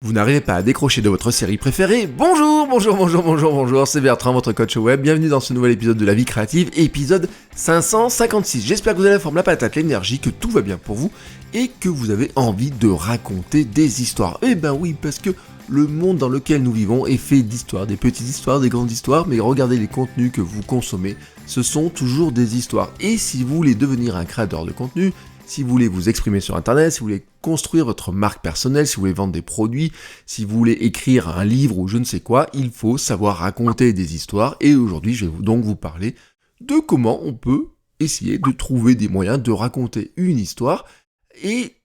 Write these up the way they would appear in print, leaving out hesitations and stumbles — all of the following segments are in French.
Vous n'arrivez pas à décrocher de votre série préférée? Bonjour, c'est Bertrand, votre coach web. Bienvenue dans ce nouvel épisode de La Vie Créative, épisode 556. J'espère que vous avez la forme, la patate, l'énergie, que tout va bien pour vous et que vous avez envie de raconter des histoires. Eh ben oui, parce que le monde dans lequel nous vivons est fait d'histoires, des petites histoires, des grandes histoires, mais regardez les contenus que vous consommez, ce sont toujours des histoires. Et si vous voulez devenir un créateur de contenu, si vous voulez vous exprimer sur internet, si vous voulez construire votre marque personnelle, si vous voulez vendre des produits, si vous voulez écrire un livre ou je ne sais quoi, il faut savoir raconter des histoires. Et aujourd'hui, je vais donc vous parler de comment on peut essayer de trouver des moyens de raconter une histoire. Et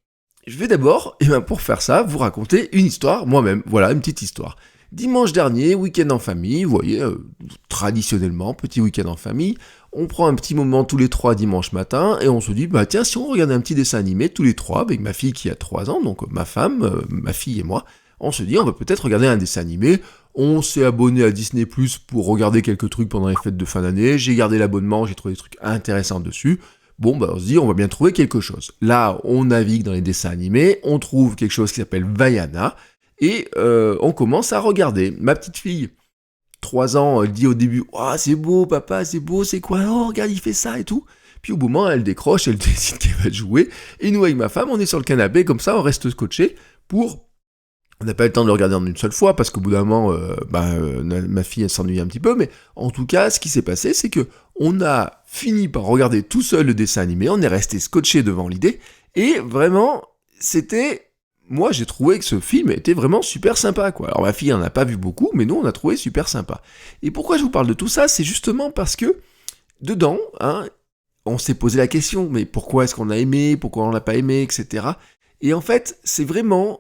je vais d'abord, pour faire ça, vous raconter une histoire moi-même. Voilà, une petite histoire. Dimanche dernier, week-end en famille, vous voyez, traditionnellement, petit week-end en famille, on prend un petit moment tous les trois dimanche matin et on se dit, bah tiens, si on regardait un petit dessin animé tous les trois, avec ma fille qui a 3 ans, donc ma femme, ma fille et moi, on se dit, on va peut-être regarder un dessin animé. On s'est abonné à Disney+, pour regarder quelques trucs pendant les fêtes de fin d'année, j'ai gardé l'abonnement, j'ai trouvé des trucs intéressants dessus. Bon, bah on se dit, on va bien trouver quelque chose. Là, on navigue dans les dessins animés, on trouve quelque chose qui s'appelle Vaiana, et on commence à regarder. Ma petite fille, 3 ans, elle dit au début, « Oh, c'est beau, papa, c'est beau, c'est quoi? Oh, regarde, il fait ça et tout. » Puis au bout d'un moment, elle décroche, elle décide qu'elle va jouer. Et nous, avec ma femme, on est sur le canapé, comme ça, on reste scotché pour... On n'a pas eu le temps de le regarder en une seule fois, parce qu'au bout d'un moment, ma fille, elle s'ennuie un petit peu. Mais en tout cas, ce qui s'est passé, c'est que on a fini par regarder tout seul le dessin animé, on est resté scotché devant l'idée. Et vraiment, c'était... Moi, j'ai trouvé que ce film était vraiment super sympa, quoi. Alors, ma fille en a pas vu beaucoup, mais nous, on a trouvé super sympa. Et pourquoi je vous parle de tout ça? C'est justement parce que, dedans, on s'est posé la question, mais pourquoi est-ce qu'on a aimé, pourquoi on l'a pas aimé, etc. Et en fait, c'est vraiment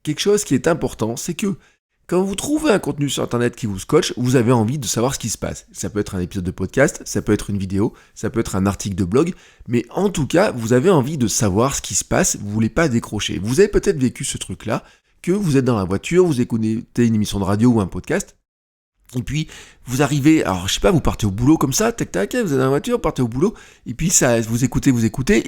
quelque chose qui est important, c'est que, quand vous trouvez un contenu sur internet qui vous scotche, vous avez envie de savoir ce qui se passe. Ça peut être un épisode de podcast, ça peut être une vidéo, ça peut être un article de blog, mais en tout cas, vous avez envie de savoir ce qui se passe, vous voulez pas décrocher. Vous avez peut-être vécu ce truc-là, que vous êtes dans la voiture, vous écoutez une émission de radio ou un podcast, et puis vous arrivez, alors je sais pas, vous partez au boulot comme ça, tac tac, vous êtes dans la voiture, vous partez au boulot, et puis ça, vous écoutez,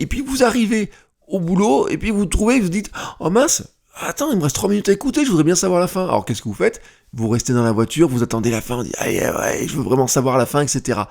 et puis vous arrivez au boulot, et puis vous trouvez, vous dites, oh mince, attends, il me reste 3 minutes à écouter, je voudrais bien savoir la fin. Alors qu'est-ce que vous faites? Vous restez dans la voiture, vous attendez la fin, vous dites, ouais, je veux vraiment savoir la fin, etc.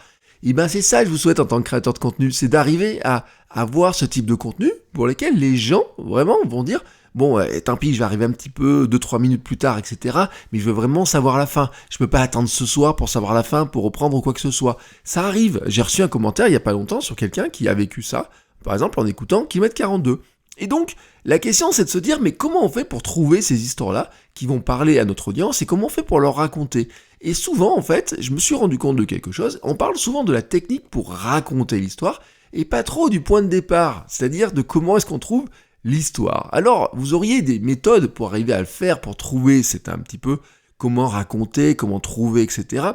Et ben c'est ça que je vous souhaite en tant que créateur de contenu, c'est d'arriver à avoir ce type de contenu pour lesquels les gens, vraiment, vont dire, bon, tant pis, je vais arriver un petit peu, 2-3 minutes plus tard, etc. Mais je veux vraiment savoir la fin. Je peux pas attendre ce soir pour savoir la fin, pour reprendre quoi que ce soit. Ça arrive. J'ai reçu un commentaire il y a pas longtemps sur quelqu'un qui a vécu ça, par exemple en écoutant Kilomètre 42. Et donc, la question c'est de se dire, mais comment on fait pour trouver ces histoires-là qui vont parler à notre audience et comment on fait pour leur raconter? Et souvent, en fait, je me suis rendu compte de quelque chose, on parle souvent de la technique pour raconter l'histoire et pas trop du point de départ, c'est-à-dire de comment est-ce qu'on trouve l'histoire. Alors, vous auriez des méthodes pour arriver à le faire, pour trouver, c'est un petit peu comment raconter, comment trouver, etc.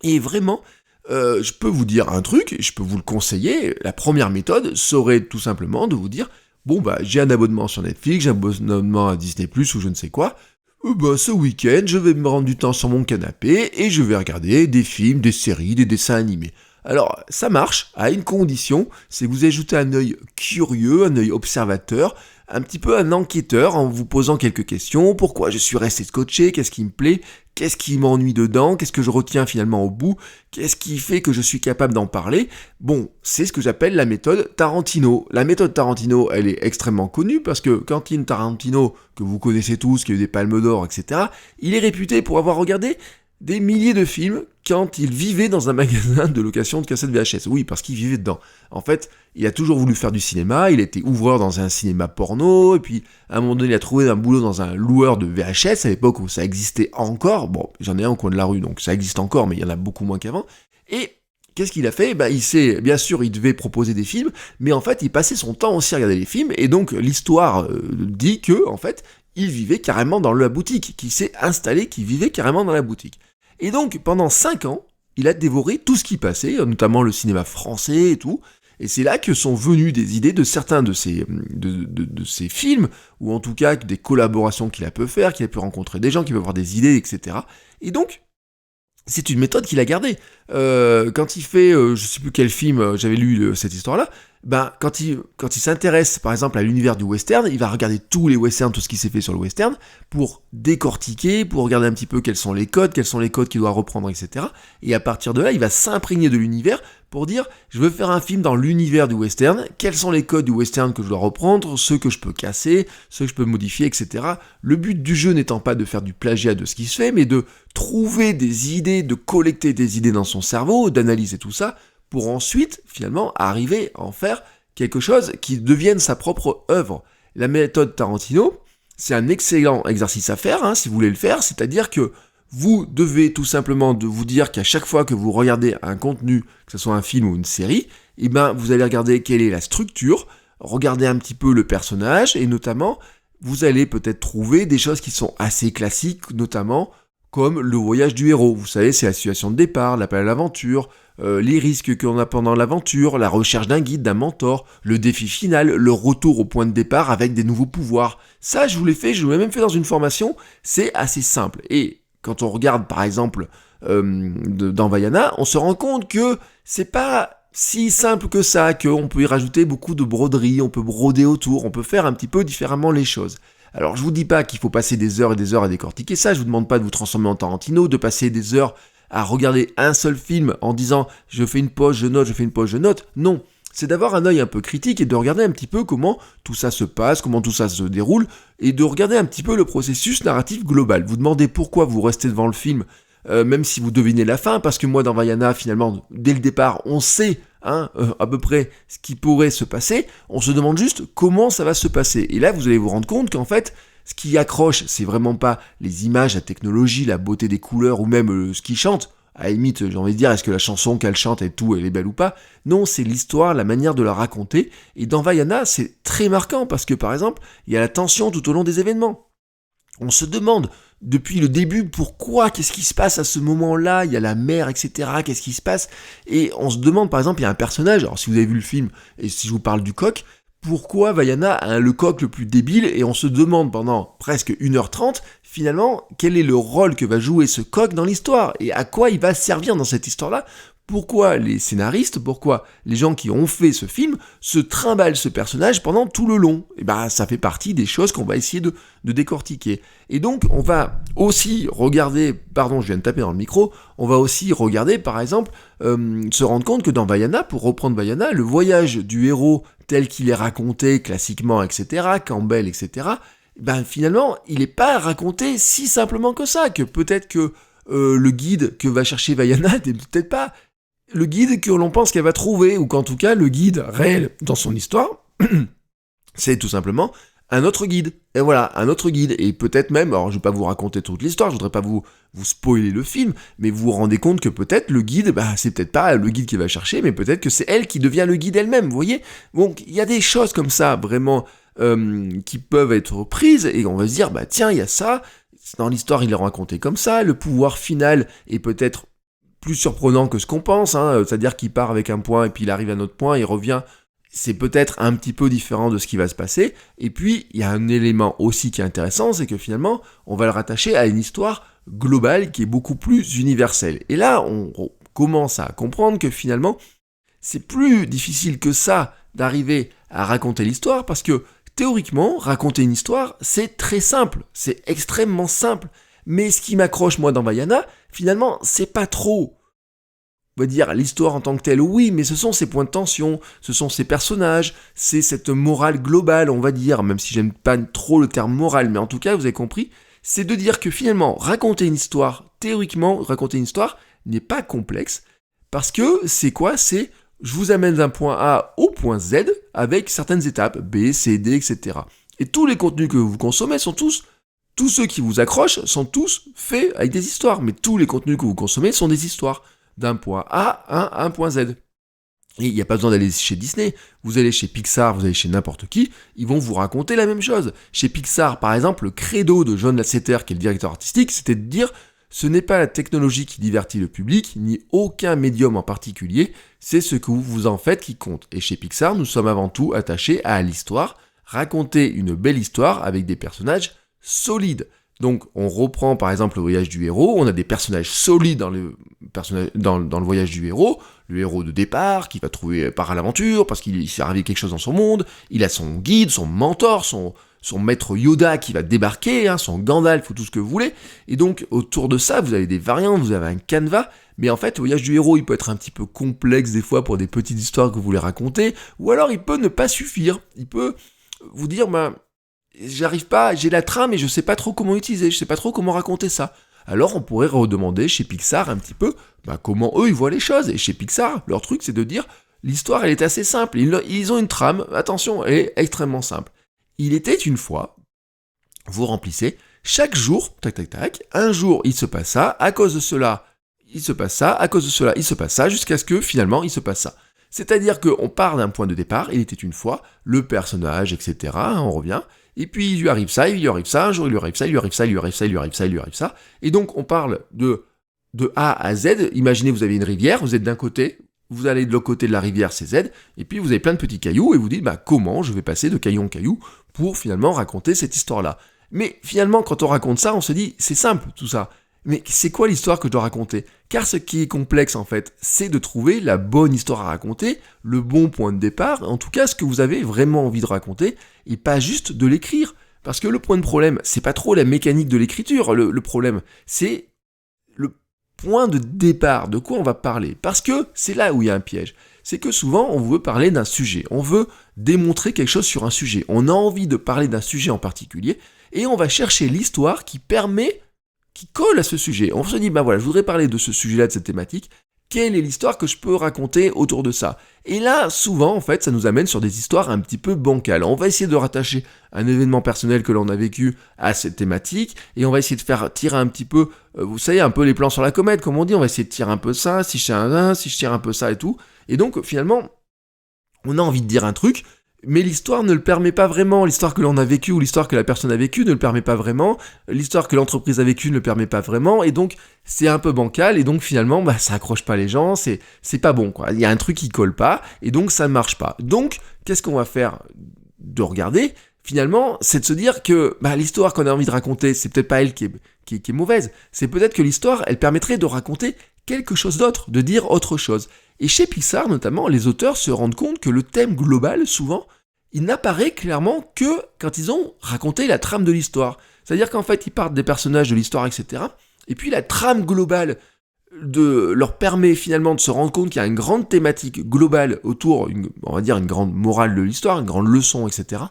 Et vraiment... je peux vous dire un truc, je peux vous le conseiller, la première méthode serait tout simplement de vous dire, bon bah j'ai un abonnement sur Netflix, j'ai un abonnement à Disney+, ou je ne sais quoi, ce week-end je vais me rendre du temps sur mon canapé et je vais regarder des films, des séries, des dessins animés. Alors ça marche à une condition, c'est que vous ajoutez un œil curieux, un œil observateur, un petit peu un enquêteur en vous posant quelques questions, pourquoi je suis resté scotché, qu'est-ce qui me plaît, qu'est-ce qui m'ennuie dedans, qu'est-ce que je retiens finalement au bout, qu'est-ce qui fait que je suis capable d'en parler. Bon, c'est ce que j'appelle la méthode Tarantino. La méthode Tarantino, elle est extrêmement connue parce que Quentin Tarantino, que vous connaissez tous, qui a eu des palmes d'or, etc., il est réputé pour avoir regardé des milliers de films quand il vivait dans un magasin de location de cassettes VHS. Oui, parce qu'il vivait dedans. En fait, il a toujours voulu faire du cinéma, il était ouvreur dans un cinéma porno, et puis à un moment donné, il a trouvé un boulot dans un loueur de VHS, à l'époque où ça existait encore. Bon, j'en ai un au coin de la rue, donc ça existe encore, mais il y en a beaucoup moins qu'avant. Et qu'est-ce qu'il a fait? Bien sûr, il devait proposer des films, mais en fait, il passait son temps aussi à regarder les films, et donc l'histoire dit que, en fait, il vivait carrément dans la boutique, qu'il s'est installé, qu'il vivait carrément dans la boutique. Et donc, pendant 5 ans, il a dévoré tout ce qui passait, notamment le cinéma français et tout, et c'est là que sont venues des idées de certains de ces films, ou en tout cas des collaborations qu'il a pu faire, qu'il a pu rencontrer des gens qui peuvent avoir des idées, etc. Et donc, c'est une méthode qu'il a gardée. Quand il fait, je sais plus quel film, j'avais lu cette histoire-là, quand il s'intéresse par exemple à l'univers du western, il va regarder tous les westerns, tout ce qui s'est fait sur le western, pour décortiquer, pour regarder un petit peu quels sont les codes qu'il doit reprendre, etc. Et à partir de là, il va s'imprégner de l'univers pour dire, je veux faire un film dans l'univers du western, quels sont les codes du western que je dois reprendre, ceux que je peux casser, ceux que je peux modifier, etc. Le but du jeu n'étant pas de faire du plagiat de ce qui se fait, mais de trouver des idées, de collecter des idées dans son cerveau, d'analyser tout ça, pour ensuite, finalement, arriver à en faire quelque chose qui devienne sa propre œuvre. La méthode Tarantino, c'est un excellent exercice à faire, si vous voulez le faire, c'est-à-dire que vous devez tout simplement de vous dire qu'à chaque fois que vous regardez un contenu, que ce soit un film ou une série, vous allez regarder quelle est la structure, regarder un petit peu le personnage, et notamment, vous allez peut-être trouver des choses qui sont assez classiques, notamment comme le voyage du héros. Vous savez, c'est la situation de départ, l'appel à l'aventure, les risques qu'on a pendant l'aventure, la recherche d'un guide, d'un mentor, le défi final, le retour au point de départ avec des nouveaux pouvoirs. Ça, je vous l'ai même fait dans une formation, c'est assez simple. Et quand on regarde, par exemple, dans Vaiana, on se rend compte que c'est pas si simple que ça, qu'on peut y rajouter beaucoup de broderie, on peut broder autour, on peut faire un petit peu différemment les choses. Alors je vous dis pas qu'il faut passer des heures et des heures à décortiquer ça, je vous demande pas de vous transformer en Tarantino, de passer des heures à regarder un seul film en disant je fais une pause, je note, non. C'est d'avoir un œil un peu critique et de regarder un petit peu comment tout ça se passe, comment tout ça se déroule, et de regarder un petit peu le processus narratif global. Vous demandez pourquoi vous restez devant le film, même si vous devinez la fin, parce que moi dans Vaiana, finalement, dès le départ, on sait à peu près ce qui pourrait se passer, on se demande juste comment ça va se passer. Et là, vous allez vous rendre compte qu'en fait, ce qui accroche, c'est vraiment pas les images, la technologie, la beauté des couleurs, ou même ce qu'ils chantent. À la limite, j'ai envie de dire, est-ce que la chanson qu'elle chante et tout, elle est belle ou pas? Non, c'est l'histoire, la manière de la raconter. Et dans Vaiana, c'est très marquant, parce que par exemple, il y a la tension tout au long des événements. On se demande, depuis le début, pourquoi, qu'est-ce qui se passe à ce moment-là, il y a la mer, etc., qu'est-ce qui se passe? Et on se demande, par exemple, il y a un personnage, alors si vous avez vu le film, et si je vous parle du coq, pourquoi Vaiana a le coq le plus débile, et on se demande pendant presque 1h30, finalement, quel est le rôle que va jouer ce coq dans l'histoire, et à quoi il va servir dans cette histoire-là. Pourquoi les scénaristes, pourquoi les gens qui ont fait ce film se trimballent ce personnage pendant tout le long? Et ça fait partie des choses qu'on va essayer de décortiquer. Et donc, on va aussi regarder, pardon, je viens de taper dans le micro, on va aussi regarder, par exemple, se rendre compte que dans Vaiana, pour reprendre Vaiana, le voyage du héros tel qu'il est raconté classiquement, etc., Campbell, etc., finalement, il n'est pas raconté si simplement que ça, que peut-être que le guide que va chercher Vaiana n'est peut-être pas le guide que l'on pense qu'elle va trouver, ou qu'en tout cas, le guide réel dans son histoire, c'est tout simplement un autre guide. Et voilà, un autre guide. Et peut-être même, alors je vais pas vous raconter toute l'histoire, je voudrais pas vous spoiler le film, mais vous vous rendez compte que peut-être le guide, c'est peut-être pas le guide qui va chercher, mais peut-être que c'est elle qui devient le guide elle-même, vous voyez? Donc, il y a des choses comme ça, vraiment, qui peuvent être prises, et on va se dire, tiens, il y a ça, dans l'histoire, il est raconté comme ça, le pouvoir final est peut-être plus surprenant que ce qu'on pense, c'est-à-dire qu'il part avec un point et puis il arrive à un autre point, il revient, c'est peut-être un petit peu différent de ce qui va se passer. Et puis, il y a un élément aussi qui est intéressant, c'est que finalement, on va le rattacher à une histoire globale qui est beaucoup plus universelle. Et là, on commence à comprendre que finalement, c'est plus difficile que ça d'arriver à raconter l'histoire, parce que théoriquement, raconter une histoire, c'est très simple, c'est extrêmement simple. Mais ce qui m'accroche, moi, dans Vaiana, finalement, c'est pas trop, on va dire, l'histoire en tant que telle, oui, mais ce sont ces points de tension, ce sont ces personnages, c'est cette morale globale, on va dire, même si j'aime pas trop le terme morale, mais en tout cas, vous avez compris, c'est de dire que finalement, raconter une histoire, théoriquement, raconter une histoire n'est pas complexe, parce que c'est quoi? C'est, je vous amène d'un point A au point Z, avec certaines étapes, B, C, D, etc. Et tous les contenus que vous consommez sont tous ceux qui vous accrochent sont tous faits avec des histoires, mais tous les contenus que vous consommez sont des histoires, d'un point A à un point Z. Et il n'y a pas besoin d'aller chez Disney, vous allez chez Pixar, vous allez chez n'importe qui, ils vont vous raconter la même chose. Chez Pixar, par exemple, le credo de John Lasseter, qui est le directeur artistique, c'était de dire « ce n'est pas la technologie qui divertit le public, ni aucun médium en particulier, c'est ce que vous en faites qui compte. » Et chez Pixar, nous sommes avant tout attachés à l'histoire, raconter une belle histoire avec des personnages solide. Donc on reprend par exemple le voyage du héros, on a des personnages solides dans le voyage du héros, le héros de départ qui va trouver par l'aventure parce qu'il s'est arrivé quelque chose dans son monde, il a son guide, son mentor, son maître Yoda qui va débarquer, son Gandalf ou tout ce que vous voulez, et donc autour de ça vous avez des variantes, vous avez un canevas, mais en fait le voyage du héros il peut être un petit peu complexe des fois pour des petites histoires que vous voulez raconter, ou alors il peut ne pas suffire, il peut vous dire j'arrive pas, j'ai la trame et je sais pas trop comment utiliser, je sais pas trop comment raconter ça. Alors on pourrait redemander chez Pixar un petit peu comment eux ils voient les choses. Et chez Pixar, leur truc c'est de dire l'histoire elle est assez simple. Ils ont une trame, attention, elle est extrêmement simple. Il était une fois, vous remplissez, chaque jour, tac tac tac, un jour il se passe ça, à cause de cela il se passe ça, à cause de cela il se passe ça, jusqu'à ce que finalement il se passe ça. C'est-à-dire qu'on part d'un point de départ, il était une fois, le personnage, etc., on revient, et puis il lui arrive ça, un jour il lui arrive ça, il lui arrive ça, il lui arrive ça, il lui arrive ça, il lui arrive ça, et donc on parle de A à Z, imaginez vous avez une rivière, vous êtes d'un côté, vous allez de l'autre côté de la rivière, c'est Z, et puis vous avez plein de petits cailloux, et vous dites, comment je vais passer de caillou en caillou pour finalement raconter cette histoire-là. Mais finalement, quand on raconte ça, on se dit, c'est simple tout ça. Mais c'est quoi l'histoire que je dois raconter ? Car ce qui est complexe en fait, c'est de trouver la bonne histoire à raconter, le bon point de départ, en tout cas ce que vous avez vraiment envie de raconter, et pas juste de l'écrire. Parce que le point de problème, c'est pas trop la mécanique de l'écriture, le problème, c'est le point de départ, de quoi on va parler. Parce que c'est là où il y a un piège. C'est que souvent on veut parler d'un sujet, on veut démontrer quelque chose sur un sujet, on a envie de parler d'un sujet en particulier, et on va chercher l'histoire qui colle à ce sujet. On se dit, je voudrais parler de ce sujet-là, de cette thématique, quelle est l'histoire que je peux raconter autour de ça ? Et là, souvent, en fait, ça nous amène sur des histoires un petit peu bancales. On va essayer de rattacher un événement personnel que l'on a vécu à cette thématique, et on va essayer de faire tirer un petit peu, vous savez, un peu les plans sur la comète, comme on dit, on va essayer de tirer un peu ça, si je tire un peu ça et tout. Et donc, finalement, on a envie de dire un truc, mais l'histoire ne le permet pas vraiment, l'histoire que l'on a vécue ou l'histoire que la personne a vécue ne le permet pas vraiment, l'histoire que l'entreprise a vécue ne le permet pas vraiment, et donc c'est un peu bancal, et donc finalement ça accroche pas les gens, c'est pas bon quoi, il y a un truc qui colle pas, et donc ça ne marche pas. Donc qu'est-ce qu'on va faire de regarder ? Finalement, c'est de se dire que l'histoire qu'on a envie de raconter, c'est peut-être pas elle qui est mauvaise, c'est peut-être que l'histoire, elle permettrait de raconter quelque chose d'autre, de dire autre chose. Et chez Pixar, notamment, les auteurs se rendent compte que le thème global, souvent, il n'apparaît clairement que quand ils ont raconté la trame de l'histoire. C'est-à-dire qu'en fait, ils partent des personnages de l'histoire, etc. Et puis la trame globale leur permet finalement de se rendre compte qu'il y a une grande thématique globale autour, on va dire une grande morale de l'histoire, une grande leçon, etc.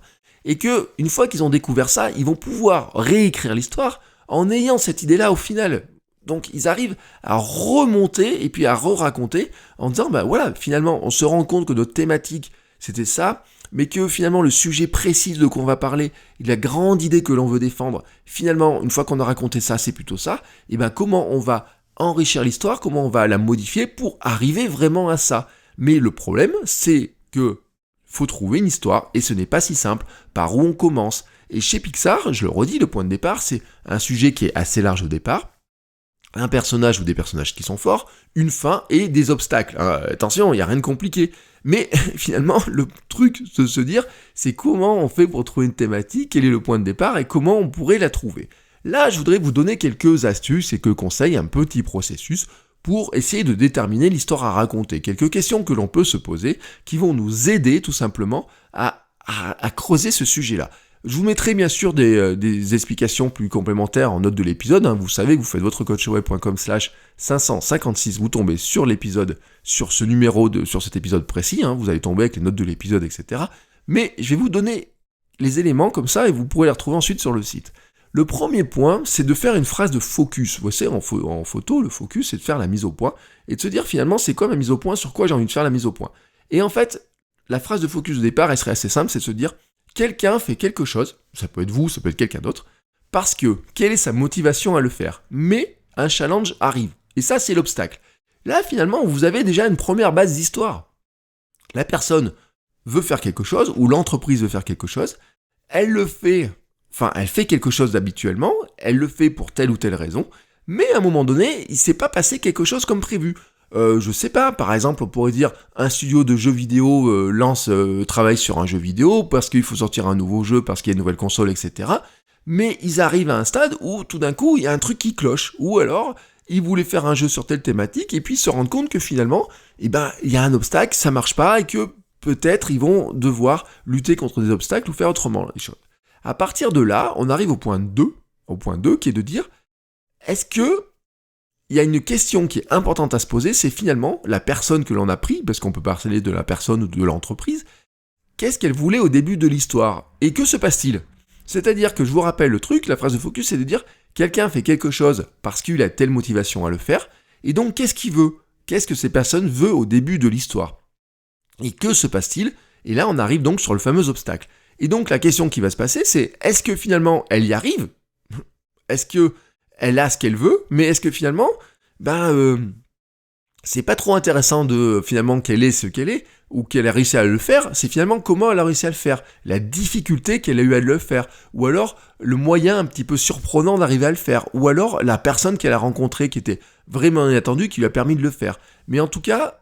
Et que une fois qu'ils ont découvert ça, ils vont pouvoir réécrire l'histoire en ayant cette idée-là au final. Donc ils arrivent à remonter et puis à re-raconter en disant finalement on se rend compte que notre thématique c'était ça, mais que finalement le sujet précis de quoi on va parler, la grande idée que l'on veut défendre, finalement une fois qu'on a raconté ça c'est plutôt ça, et comment on va enrichir l'histoire, comment on va la modifier pour arriver vraiment à ça. Mais le problème c'est que faut trouver une histoire et ce n'est pas si simple, par où on commence. Et chez Pixar, je le redis, le point de départ c'est un sujet qui est assez large au départ, un personnage ou des personnages qui sont forts, une fin et des obstacles. Attention, il n'y a rien de compliqué. Mais finalement, le truc de se dire, c'est comment on fait pour trouver une thématique, quel est le point de départ et comment on pourrait la trouver. Là, je voudrais vous donner quelques astuces et quelques conseils, un petit processus pour essayer de déterminer l'histoire à raconter. Quelques questions que l'on peut se poser qui vont nous aider tout simplement à creuser ce sujet-là. Je vous mettrai bien sûr des explications plus complémentaires en note de l'épisode. Vous savez que vous faites votrecoachweb.com/556, vous tombez sur l'épisode, sur ce numéro, sur cet épisode précis, vous allez tomber avec les notes de l'épisode, etc. Mais je vais vous donner les éléments comme ça et vous pourrez les retrouver ensuite sur le site. Le premier point, c'est de faire une phrase de focus. Vous savez, en photo, le focus, c'est de faire la mise au point et de se dire finalement c'est quoi ma mise au point, sur quoi j'ai envie de faire la mise au point. Et en fait, la phrase de focus de départ, elle serait assez simple, c'est de se dire quelqu'un fait quelque chose, ça peut être vous, ça peut être quelqu'un d'autre, parce que quelle est sa motivation à le faire ? Mais un challenge arrive, et ça c'est l'obstacle. Là finalement vous avez déjà une première base d'histoire. La personne veut faire quelque chose, ou l'entreprise veut faire quelque chose, elle fait quelque chose habituellement, elle le fait pour telle ou telle raison, mais à un moment donné, il ne s'est pas passé quelque chose comme prévu. Je sais pas, par exemple, on pourrait dire un studio de jeux vidéo travaille sur un jeu vidéo parce qu'il faut sortir un nouveau jeu, parce qu'il y a une nouvelle console, etc. mais ils arrivent à un stade où tout d'un coup il y a un truc qui cloche, ou alors ils voulaient faire un jeu sur telle thématique et puis ils se rendent compte que finalement, il y a un obstacle, ça marche pas et que peut-être ils vont devoir lutter contre des obstacles ou faire autrement les choses. À partir de là, on arrive au point 2 qui est de dire, est-ce que il y a une question qui est importante à se poser, c'est finalement la personne que l'on a pris, parce qu'on peut parler de la personne ou de l'entreprise, qu'est-ce qu'elle voulait au début de l'histoire? Et que se passe-t-il? C'est-à-dire que je vous rappelle le truc, la phrase de focus, c'est de dire quelqu'un fait quelque chose parce qu'il a telle motivation à le faire, et donc qu'est-ce qu'il veut? Qu'est-ce que cette personne veut au début de l'histoire? Et que se passe-t-il? Et là, on arrive donc sur le fameux obstacle. Et donc la question qui va se passer, c'est est-ce que finalement elle y arrive? Est-ce que elle a ce qu'elle veut, mais est-ce que finalement, c'est pas trop intéressant de finalement qu'elle ait ce qu'elle est, ou qu'elle a réussi à le faire, c'est finalement comment elle a réussi à le faire, la difficulté qu'elle a eu à le faire, ou alors le moyen un petit peu surprenant d'arriver à le faire, ou alors la personne qu'elle a rencontrée qui était vraiment inattendue qui lui a permis de le faire. Mais en tout cas,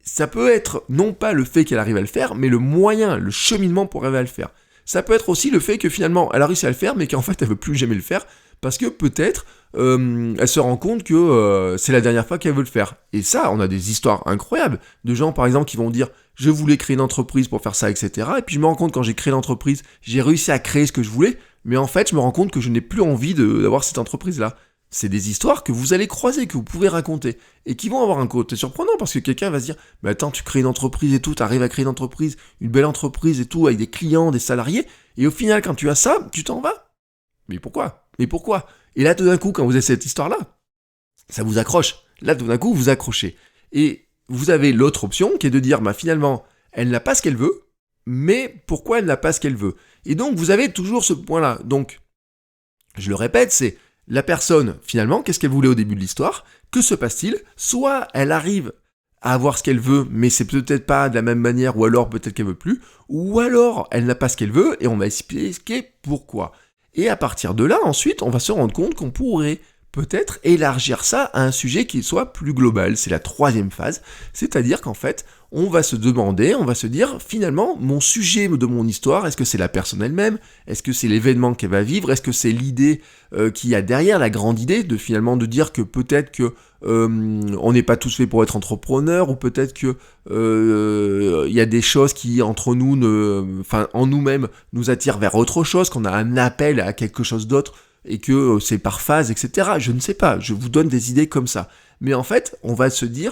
ça peut être non pas le fait qu'elle arrive à le faire, mais le moyen, le cheminement pour arriver à le faire. Ça peut être aussi le fait que finalement elle a réussi à le faire, mais qu'en fait elle veut plus jamais le faire, parce que peut-être elle se rend compte que c'est la dernière fois qu'elle veut le faire. Et ça, on a des histoires incroyables de gens par exemple qui vont dire je voulais créer une entreprise pour faire ça, etc. Et puis je me rends compte quand j'ai créé l'entreprise, j'ai réussi à créer ce que je voulais, mais en fait je me rends compte que je n'ai plus envie d'avoir cette entreprise-là. C'est des histoires que vous allez croiser, que vous pouvez raconter, et qui vont avoir un côté surprenant, parce que quelqu'un va se dire « Mais attends, tu crées une entreprise et tout, t'arrives à créer une entreprise, une belle entreprise et tout, avec des clients, des salariés, et au final, quand tu as ça, tu t'en vas ?» Mais pourquoi ? Et là, tout d'un coup, quand vous avez cette histoire-là, ça vous accroche. Là, tout d'un coup, vous accrochez. Et vous avez l'autre option, qui est de dire « Finalement, elle n'a pas ce qu'elle veut, mais pourquoi elle n'a pas ce qu'elle veut ?» Et donc, vous avez toujours ce point-là. Donc, je le répète, c'est la personne, finalement, qu'est-ce qu'elle voulait au début de l'histoire? Que se passe-t-il? Soit elle arrive à avoir ce qu'elle veut, mais c'est peut-être pas de la même manière, ou alors peut-être qu'elle veut plus, ou alors elle n'a pas ce qu'elle veut, et on va expliquer pourquoi. Et à partir de là, ensuite, on va se rendre compte qu'on pourrait peut-être élargir ça à un sujet qui soit plus global. C'est la troisième phase, c'est-à-dire qu'en fait, on va se demander, on va se dire, finalement, mon sujet de mon histoire, est-ce que c'est la personne elle-même? Est-ce que c'est l'événement qu'elle va vivre? Est-ce que c'est l'idée qu'il y a derrière, la grande idée, de finalement de dire que peut-être que on n'est pas tous faits pour être entrepreneurs, ou peut-être que y a des choses qui, entre nous, en nous-mêmes, nous attirent vers autre chose, qu'on a un appel à quelque chose d'autre, et que c'est par phase, etc. Je ne sais pas, je vous donne des idées comme ça. Mais en fait, on va se dire,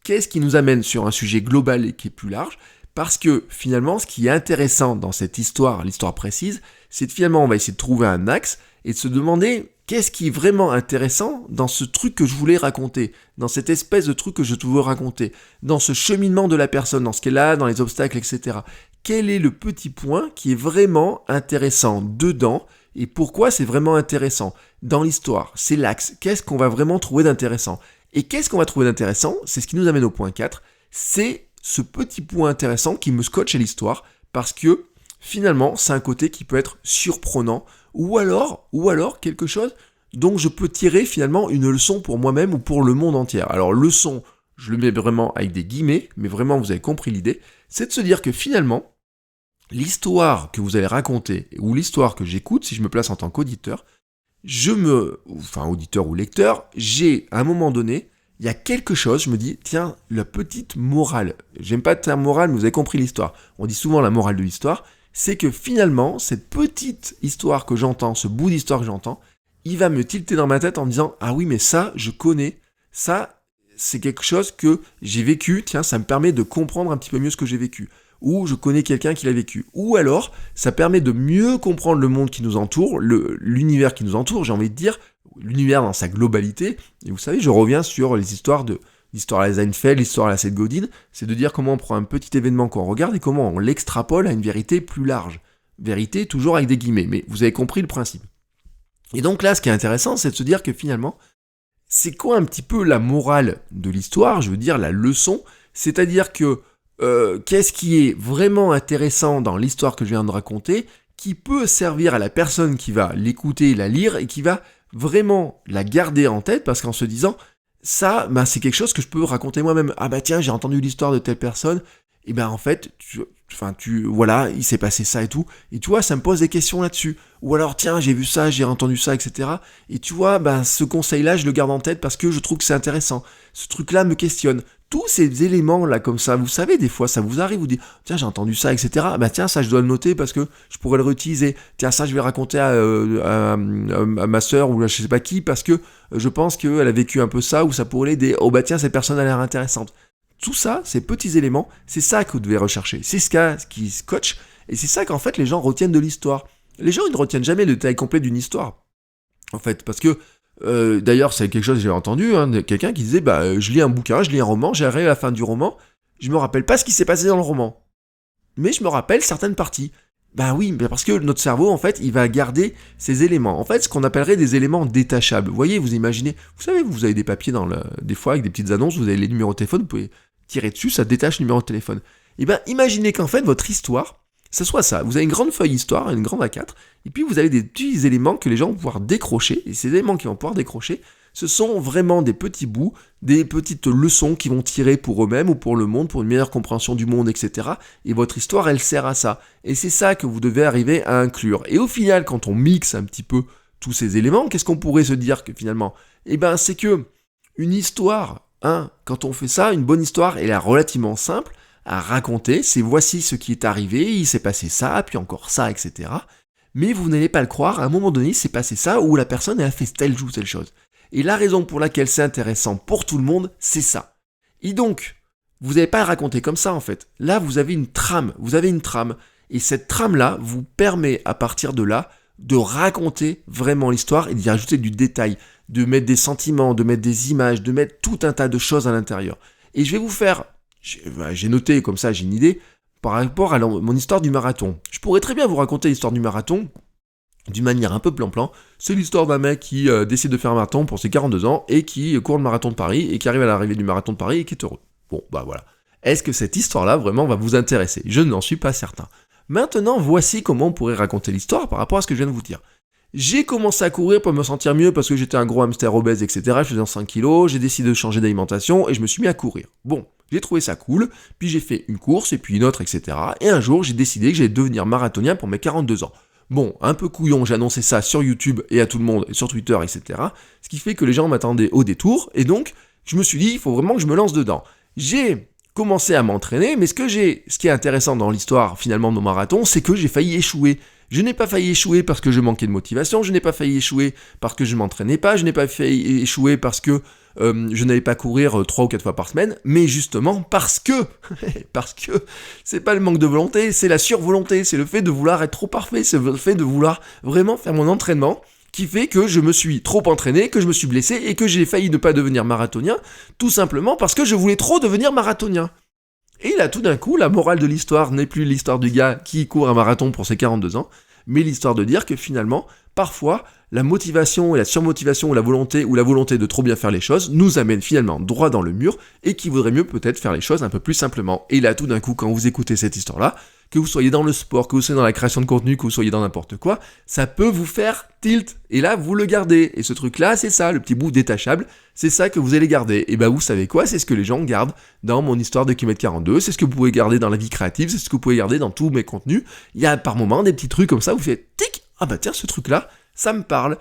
qu'est-ce qui nous amène sur un sujet global et qui est plus large? Parce que finalement, ce qui est intéressant dans cette histoire, l'histoire précise, c'est que finalement, on va essayer de trouver un axe et de se demander qu'est-ce qui est vraiment intéressant dans ce truc que je voulais raconter, dans cette espèce de truc que je veux raconter, dans ce cheminement de la personne, dans ce qu'elle a, dans les obstacles, etc. Quel est le petit point qui est vraiment intéressant dedans? Et pourquoi c'est vraiment intéressant dans l'histoire? C'est l'axe. Qu'est-ce qu'on va vraiment trouver d'intéressant? Et qu'est-ce qu'on va trouver d'intéressant? C'est ce qui nous amène au point 4. C'est ce petit point intéressant qui me scotche à l'histoire, parce que finalement, c'est un côté qui peut être surprenant, ou alors quelque chose dont je peux tirer finalement une leçon pour moi-même ou pour le monde entier. Alors leçon, je le mets vraiment avec des guillemets, mais vraiment vous avez compris l'idée, c'est de se dire que finalement, l'histoire que vous allez raconter, ou l'histoire que j'écoute, si je me place en tant qu'auditeur, auditeur ou lecteur, j'ai, à un moment donné, il y a quelque chose, je me dis, tiens, la petite morale, j'aime pas le terme morale, mais vous avez compris l'histoire, on dit souvent la morale de l'histoire, c'est que finalement, cette petite histoire que j'entends, ce bout d'histoire que j'entends, il va me tilter dans ma tête en me disant, ah oui, mais ça, je connais, ça, c'est quelque chose que j'ai vécu, tiens, ça me permet de comprendre un petit peu mieux ce que j'ai vécu. Ou je connais quelqu'un qui l'a vécu. Ou alors, ça permet de mieux comprendre le monde qui nous entoure, l'univers qui nous entoure, j'ai envie de dire, l'univers dans sa globalité. Et vous savez, je reviens sur les histoires l'histoire à la Seinfeld, l'histoire à la Seth Godin, c'est de dire comment on prend un petit événement qu'on regarde et comment on l'extrapole à une vérité plus large. Vérité toujours avec des guillemets, mais vous avez compris le principe. Et donc là, ce qui est intéressant, c'est de se dire que finalement, c'est quoi un petit peu la morale de l'histoire, je veux dire la leçon, c'est-à-dire que qu'est-ce qui est vraiment intéressant dans l'histoire que je viens de raconter, qui peut servir à la personne qui va l'écouter, la lire, et qui va vraiment la garder en tête, parce qu'en se disant, ça, c'est quelque chose que je peux raconter moi-même. Ah tiens, j'ai entendu l'histoire de telle personne, et ben en fait, voilà, il s'est passé ça et tout, et tu vois, ça me pose des questions là-dessus. Ou alors, tiens, j'ai vu ça, j'ai entendu ça, etc. Et tu vois, ben, ce conseil-là, je le garde en tête parce que je trouve que c'est intéressant. Ce truc-là me questionne. Tous ces éléments-là, comme ça, vous savez, des fois, ça vous arrive, vous dites, tiens, j'ai entendu ça, etc. Ben, tiens, ça, je dois le noter parce que je pourrais le réutiliser. Tiens, ça, je vais raconter à ma sœur ou à je sais pas qui parce que je pense qu'elle a vécu un peu ça ou ça pourrait l'aider. Oh, bah, tiens, cette personne a l'air intéressante. Tout ça, ces petits éléments, c'est ça que vous devez rechercher. C'est ce qui scotche, et c'est ça qu'en fait les gens retiennent de l'histoire. Les gens, ils ne retiennent jamais le détail complet d'une histoire. En fait, parce que, d'ailleurs, c'est quelque chose que j'ai entendu, de quelqu'un qui disait, je lis un bouquin, je lis un roman, j'arrive à la fin du roman, je me rappelle pas ce qui s'est passé dans le roman. Mais je me rappelle certaines parties. Oui, parce que notre cerveau, en fait, il va garder ces éléments. En fait, ce qu'on appellerait des éléments détachables. Vous voyez, vous imaginez, vous savez, vous avez des papiers des fois avec des petites annonces, vous avez les numéros de téléphone, vous pouvez tirer dessus, ça détache le numéro de téléphone. Imaginez qu'en fait, votre histoire, ce soit ça. Vous avez une grande feuille histoire, une grande A4, et puis vous avez des petits éléments que les gens vont pouvoir décrocher, et ces éléments qu'ils vont pouvoir décrocher, ce sont vraiment des petits bouts, des petites leçons qu'ils vont tirer pour eux-mêmes ou pour le monde, pour une meilleure compréhension du monde, etc. Et votre histoire, elle sert à ça. Et c'est ça que vous devez arriver à inclure. Et au final, quand on mixe un petit peu tous ces éléments, qu'est-ce qu'on pourrait se dire que finalement ? C'est que une histoire, quand on fait ça, une bonne histoire, elle est relativement simple à raconter. C'est voici ce qui est arrivé, il s'est passé ça, puis encore ça, etc. Mais vous n'allez pas le croire, à un moment donné, il s'est passé ça, où la personne a fait telle ou telle chose. Et la raison pour laquelle c'est intéressant pour tout le monde, c'est ça. Et donc, vous n'allez pas le raconter comme ça en fait. Là, vous avez une trame. Et cette trame-là vous permet, à partir de là, de raconter vraiment l'histoire et d'y ajouter du détail, de mettre des sentiments, de mettre des images, de mettre tout un tas de choses à l'intérieur. Et je vais vous faire, j'ai noté comme ça, j'ai une idée, par rapport à mon histoire du marathon. Je pourrais très bien vous raconter l'histoire du marathon, d'une manière un peu plan-plan. C'est l'histoire d'un mec qui décide de faire un marathon pour ses 42 ans et qui court le marathon de Paris et qui arrive à l'arrivée du marathon de Paris et qui est heureux. Bon, voilà. Est-ce que cette histoire-là vraiment va vous intéresser ? Je n'en suis pas certain. Maintenant, voici comment on pourrait raconter l'histoire par rapport à ce que je viens de vous dire. J'ai commencé à courir pour me sentir mieux parce que j'étais un gros hamster obèse, etc. Je faisais 5 kilos, j'ai décidé de changer d'alimentation et je me suis mis à courir. Bon, j'ai trouvé ça cool, puis j'ai fait une course et puis une autre, etc. Et un jour, j'ai décidé que j'allais devenir marathonien pour mes 42 ans. Bon, un peu couillon, j'ai annoncé ça sur YouTube et à tout le monde, sur Twitter, etc. Ce qui fait que les gens m'attendaient au détour, et donc, je me suis dit, il faut vraiment que je me lance dedans. J'ai commencé à m'entraîner, mais ce qui est intéressant dans l'histoire, finalement, de mon marathon, c'est que j'ai failli échouer. Je n'ai pas failli échouer parce que je manquais de motivation, je n'ai pas failli échouer parce que je m'entraînais pas, je n'ai pas failli échouer parce que je n'allais pas courir 3 ou 4 fois par semaine, mais justement parce que c'est pas le manque de volonté, c'est la survolonté, c'est le fait de vouloir être trop parfait, c'est le fait de vouloir vraiment faire mon entraînement qui fait que je me suis trop entraîné, que je me suis blessé et que j'ai failli ne pas devenir marathonien, tout simplement parce que je voulais trop devenir marathonien. Et là, tout d'un coup, la morale de l'histoire n'est plus l'histoire du gars qui court un marathon pour ses 42 ans, mais l'histoire de dire que finalement, parfois, la motivation et la surmotivation ou la volonté de trop bien faire les choses nous amène finalement droit dans le mur et qu'il vaudrait mieux peut-être faire les choses un peu plus simplement. Et là, tout d'un coup, quand vous écoutez cette histoire-là, que vous soyez dans le sport, que vous soyez dans la création de contenu, que vous soyez dans n'importe quoi, ça peut vous faire tilt. Et là, vous le gardez. Et ce truc-là, c'est ça, le petit bout détachable, c'est ça que vous allez garder. Et vous savez quoi ? C'est ce que les gens gardent dans mon histoire de Kilomètre 42, c'est ce que vous pouvez garder dans la vie créative, c'est ce que vous pouvez garder dans tous mes contenus. Il y a par moments des petits trucs comme ça, vous faites tic, tiens, ce truc-là, ça me parle,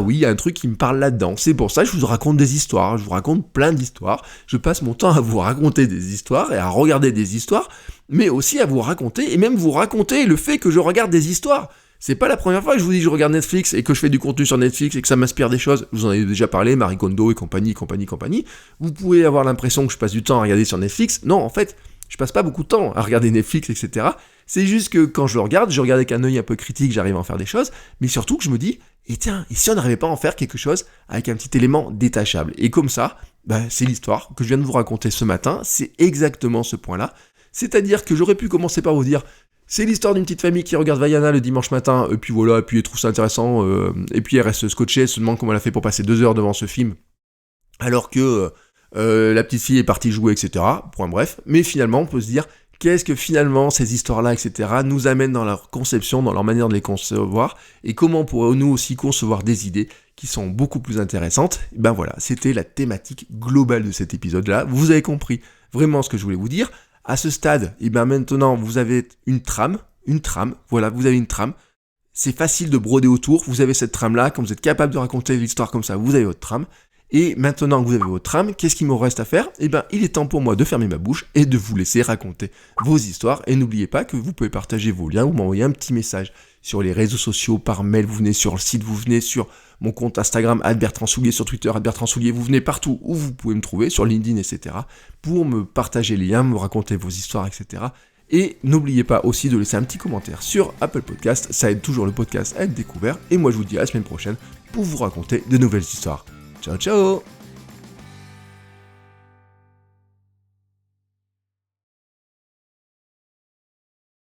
oui, il y a un truc qui me parle là-dedans, c'est pour ça que je vous raconte des histoires, je vous raconte plein d'histoires, je passe mon temps à vous raconter des histoires et à regarder des histoires, mais aussi à vous raconter, et même vous raconter le fait que je regarde des histoires. C'est pas la première fois que je vous dis que je regarde Netflix et que je fais du contenu sur Netflix et que ça m'inspire des choses, je vous en ai déjà parlé, Marie Kondo et compagnie, vous pouvez avoir l'impression que je passe du temps à regarder sur Netflix, non, en fait, je passe pas beaucoup de temps à regarder Netflix, etc. C'est juste que quand je regarde avec un œil un peu critique, j'arrive à en faire des choses, mais surtout que je me dis, et si on n'arrivait pas à en faire quelque chose avec un petit élément détachable ? Et comme ça, c'est l'histoire que je viens de vous raconter ce matin, c'est exactement ce point-là. C'est-à-dire que j'aurais pu commencer par vous dire, c'est l'histoire d'une petite famille qui regarde Vaiana le dimanche matin, et puis voilà, et puis elle trouve ça intéressant, et puis elle reste scotchée, elle se demande comment elle a fait pour passer 2 heures devant ce film, alors que la petite fille est partie jouer, etc. Point bref. Mais finalement, on peut se dire, qu'est-ce que finalement ces histoires-là, etc. nous amènent dans leur conception, dans leur manière de les concevoir, et comment pourrions-nous aussi concevoir des idées qui sont beaucoup plus intéressantes ? Voilà, c'était la thématique globale de cet épisode-là. Vous avez compris vraiment ce que je voulais vous dire. à ce stade, et bien maintenant, vous avez une trame, voilà, vous avez une trame. C'est facile de broder autour, vous avez cette trame-là, quand vous êtes capable de raconter l'histoire comme ça, vous avez votre trame. Et maintenant que vous avez votre trame, qu'est-ce qu'il me reste à faire ? Eh bien, il est temps pour moi de fermer ma bouche et de vous laisser raconter vos histoires. Et n'oubliez pas que vous pouvez partager vos liens ou m'envoyer un petit message sur les réseaux sociaux, par mail, vous venez sur le site, vous venez sur mon compte Instagram, @BertrandSoulier, sur Twitter, @BertrandSoulier, vous venez partout où vous pouvez me trouver, sur LinkedIn, etc. pour me partager les liens, me raconter vos histoires, etc. Et n'oubliez pas aussi de laisser un petit commentaire sur Apple Podcast, ça aide toujours le podcast à être découvert. Et moi je vous dis à la semaine prochaine pour vous raconter de nouvelles histoires. Ciao ciao!